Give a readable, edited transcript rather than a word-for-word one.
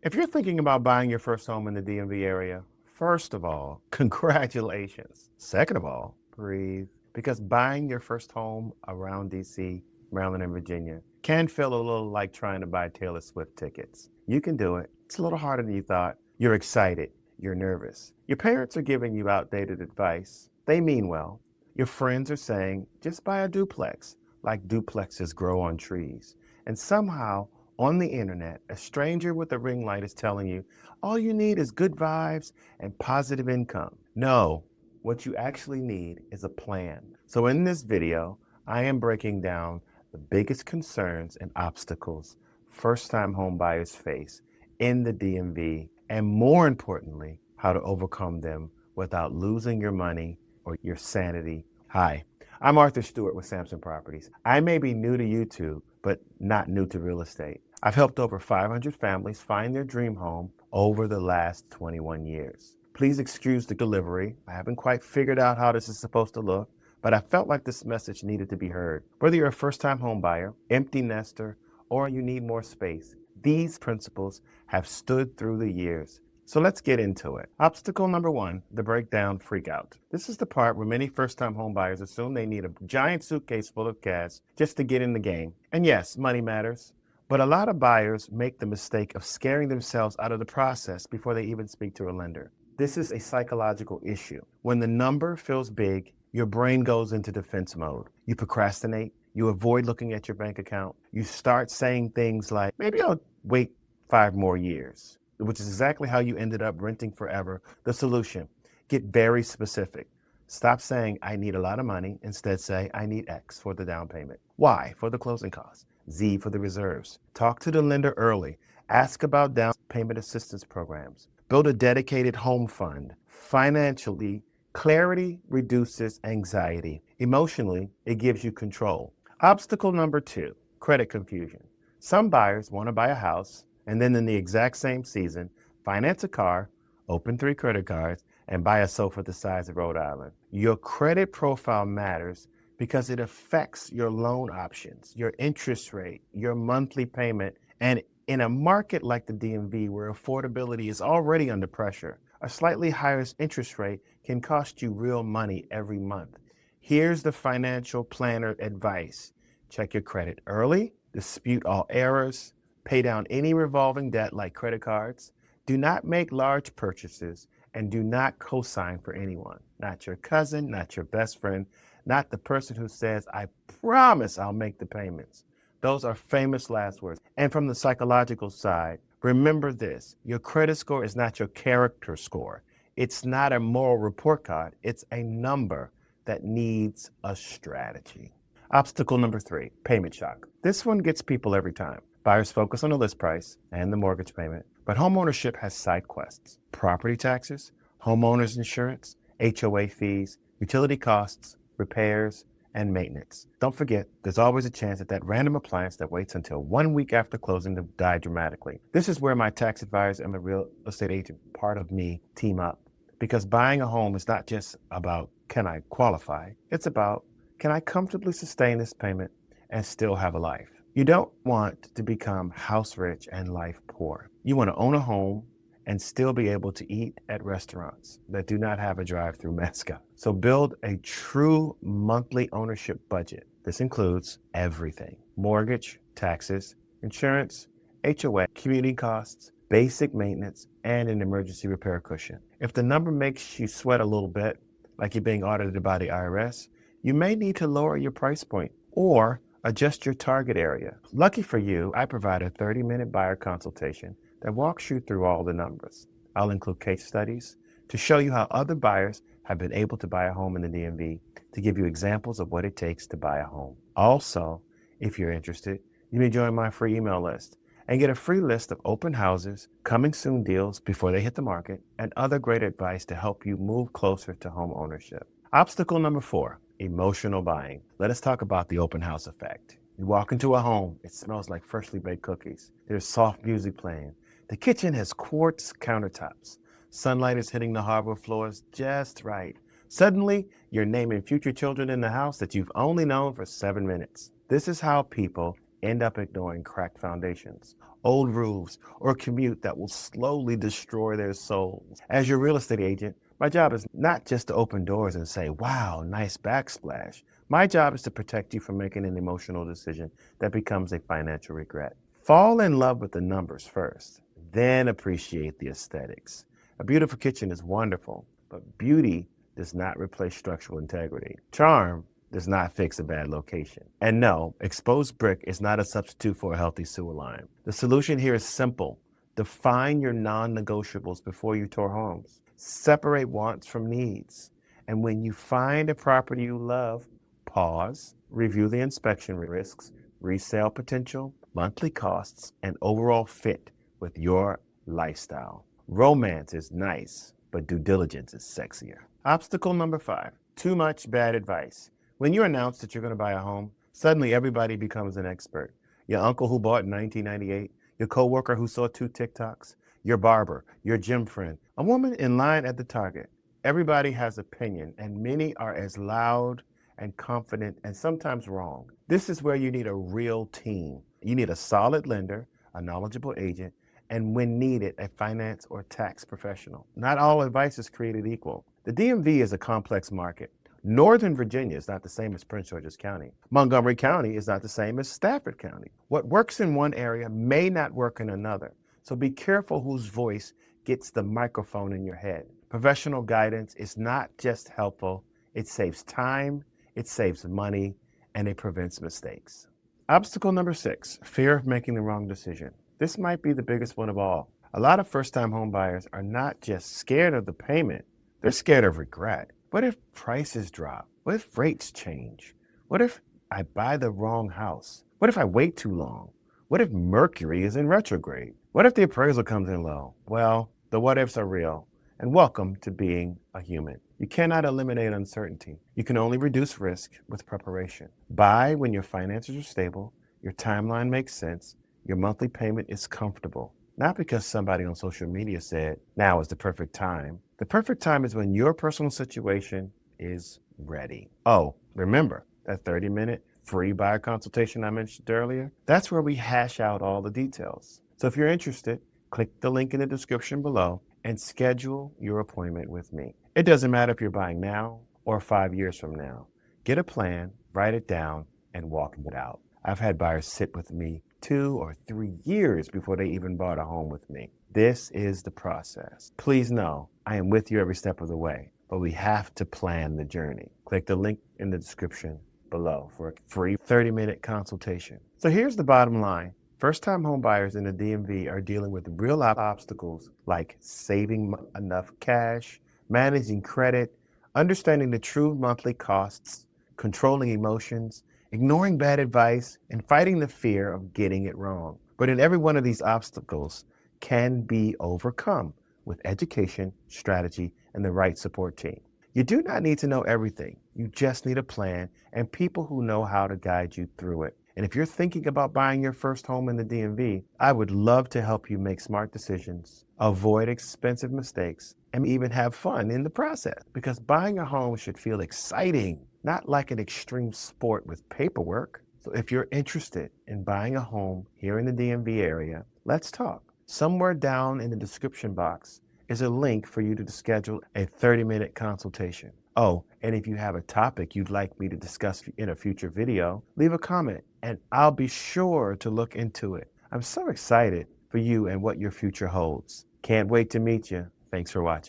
If you're thinking about buying your first home in the DMV area, first of all, congratulations. Second of all, breathe. Because buying your first home around DC, Maryland, and Virginia can feel a little like trying to buy Taylor Swift tickets. You can do it. It's a little harder than you thought. You're excited. You're nervous. Your parents are giving you outdated advice. They mean well. Your friends are saying, just buy a duplex, like duplexes grow on trees. And somehow, on the internet, a stranger with a ring light is telling you all you need is good vibes and positive income. No, what you actually need is a plan. So in this video, I am breaking down the biggest concerns and obstacles first-time home buyers face in the DMV, and more importantly, how to overcome them without losing your money or your sanity. Hi, I'm Arthur Stewart with Samson Properties. I may be new to YouTube, but not new to real estate. I've helped over 500 families find their dream home over the last 21 years. Please excuse the delivery. I haven't quite figured out how this is supposed to look, but I felt like this message needed to be heard. Whether you're a first-time home buyer, empty nester, or you need more space, these principles have stood through the years. So let's get into it. Obstacle number one, the breakdown freakout. This is the part where many first-time home buyers assume they need a giant suitcase full of cash just to get in the game. And yes, money matters. But a lot of buyers make the mistake of scaring themselves out of the process before they even speak to a lender. This is a psychological issue. When the number feels big, your brain goes into defense mode. You procrastinate, you avoid looking at your bank account, you start saying things like, maybe I'll wait 5 more years, which is exactly how you ended up renting forever. The solution, get very specific. Stop saying, I need a lot of money. Instead say, I need X for the down payment, Y for the closing costs, Z for the reserves. Talk to the lender early. Ask about down payment assistance programs. Build a dedicated home fund. Financially, clarity reduces anxiety. Emotionally, it gives you control. Obstacle number 2, credit confusion. Some buyers want to buy a house and then in the exact same season, finance a car, open 3 credit cards, and buy a sofa the size of Rhode Island. Your credit profile matters because it affects your loan options, your interest rate, your monthly payment, and in a market like the DMV where affordability is already under pressure, a slightly higher interest rate can cost you real money every month. Here's the financial planner advice. Check your credit early, dispute all errors, pay down any revolving debt like credit cards, do not make large purchases, and do not co-sign for anyone. Not your cousin, not your best friend, not the person who says, I promise I'll make the payments. Those are famous last words. And from the psychological side, remember this, your credit score is not your character score. It's not a moral report card. It's a number that needs a strategy. Obstacle number 3, payment shock. This one gets people every time. Buyers focus on the list price and the mortgage payment, but homeownership has side quests. Property taxes, homeowners insurance, HOA fees, utility costs, repairs, and maintenance. Don't forget, there's always a chance that random appliance that waits until 1 week after closing to die dramatically. This is where my tax advisor and the real estate agent part of me team up. Because buying a home is not just about, can I qualify? It's about, can I comfortably sustain this payment and still have a life? You don't want to become house rich and life poor. You want to own a home and still be able to eat at restaurants that do not have a drive-through mascot. So build a true monthly ownership budget. This includes everything: mortgage, taxes, insurance, HOA, community costs, basic maintenance, and an emergency repair cushion. If the number makes you sweat a little bit, like you're being audited by the IRS, you may need to lower your price point or adjust your target area. Lucky for you, I provide a 30-minute buyer consultation that walks you through all the numbers. I'll include case studies to show you how other buyers have been able to buy a home in the DMV, to give you examples of what it takes to buy a home. Also, if you're interested, you may join my free email list and get a free list of open houses, coming soon deals before they hit the market, and other great advice to help you move closer to home ownership. Obstacle number 4, emotional buying. Let us talk about the open house effect. You walk into a home, it smells like freshly baked cookies. There's soft music playing. The kitchen has quartz countertops. Sunlight is hitting the hardwood floors just right. Suddenly, you're naming future children in the house that you've only known for 7 minutes. This is how people end up ignoring cracked foundations, old roofs, or a commute that will slowly destroy their souls. As your real estate agent, my job is not just to open doors and say, wow, nice backsplash. My job is to protect you from making an emotional decision that becomes a financial regret. Fall in love with the numbers first, then appreciate the aesthetics. A beautiful kitchen is wonderful, but beauty does not replace structural integrity. Charm does not fix a bad location. And no, exposed brick is not a substitute for a healthy sewer line. The solution here is simple. Define your non-negotiables before you tour homes. Separate wants from needs. And when you find a property you love, pause, review the inspection risks, resale potential, monthly costs, and overall fit with your lifestyle. Romance is nice, but due diligence is sexier. Obstacle number 5, too much bad advice. When you announce that you're going to buy a home, suddenly everybody becomes an expert. Your uncle who bought in 1998, your coworker who saw 2 TikToks, your barber, your gym friend, a woman in line at the Target. Everybody has opinion, and many are as loud and confident and sometimes wrong. This is where you need a real team. You need a solid lender, a knowledgeable agent, and when needed, a finance or tax professional. Not all advice is created equal. The DMV is a complex market. Northern Virginia is not the same as Prince George's County. Montgomery County is not the same as Stafford County. What works in one area may not work in another. So be careful whose voice gets the microphone in your head. Professional guidance is not just helpful, it saves time, it saves money, and it prevents mistakes. Obstacle number 6, fear of making the wrong decision. This might be the biggest one of all. A lot of first-time home buyers are not just scared of the payment, they're scared of regret. What if prices drop? What if rates change? What if I buy the wrong house? What if I wait too long? What if Mercury is in retrograde? What if the appraisal comes in low? Well, the what ifs are real, and welcome to being a human. You cannot eliminate uncertainty. You can only reduce risk with preparation. Buy when your finances are stable, your timeline makes sense, your monthly payment is comfortable. Not because somebody on social media said, now is the perfect time. The perfect time is when your personal situation is ready. Oh, remember that 30-minute free buyer consultation I mentioned earlier? That's where we hash out all the details. So if you're interested, click the link in the description below and schedule your appointment with me. It doesn't matter if you're buying now or 5 years from now. Get a plan, write it down, and walk it out. I've had buyers sit with me 2 or 3 years before they even bought a home with me. This is the process. Please know I am with you every step of the way, but we have to plan the journey. Click the link in the description below for a free 30-minute consultation. So here's the bottom line. First-time home buyers in the DMV are dealing with real obstacles like saving enough cash, managing credit, understanding the true monthly costs, controlling emotions, ignoring bad advice, and fighting the fear of getting it wrong. But in every one of these obstacles can be overcome with education, strategy, and the right support team. You do not need to know everything. You just need a plan and people who know how to guide you through it. And if you're thinking about buying your first home in the DMV, I would love to help you make smart decisions, avoid expensive mistakes, and even have fun in the process. Because buying a home should feel exciting, not like an extreme sport with paperwork. So if you're interested in buying a home here in the DMV area, let's talk. Somewhere down in the description box is a link for you to schedule a 30-minute consultation. Oh, and if you have a topic you'd like me to discuss in a future video, leave a comment and I'll be sure to look into it. I'm so excited for you and what your future holds. Can't wait to meet you. Thanks for watching.